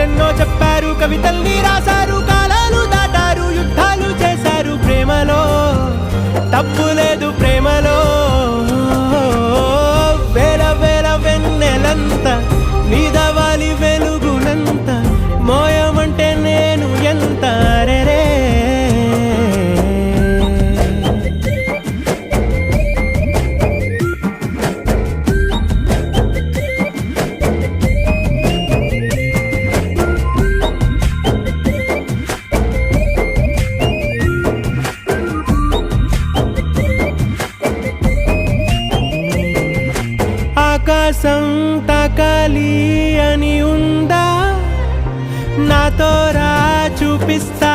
కథలెన్నో చెప్పారు, కవితల్ని రాశారు, కాలాలు దాటారు, యుద్ధాలు చేశారు. ప్రేమలో తప్పు లేదు, ప్రేమలో వేల వేల వెన్నెలంత నీదవాలి వెలుగునంత, మోయమంటే నేను ఎంత రే. ఆకాశం తాకాలి అని ఉందా, నాతో రా చూపిస్తా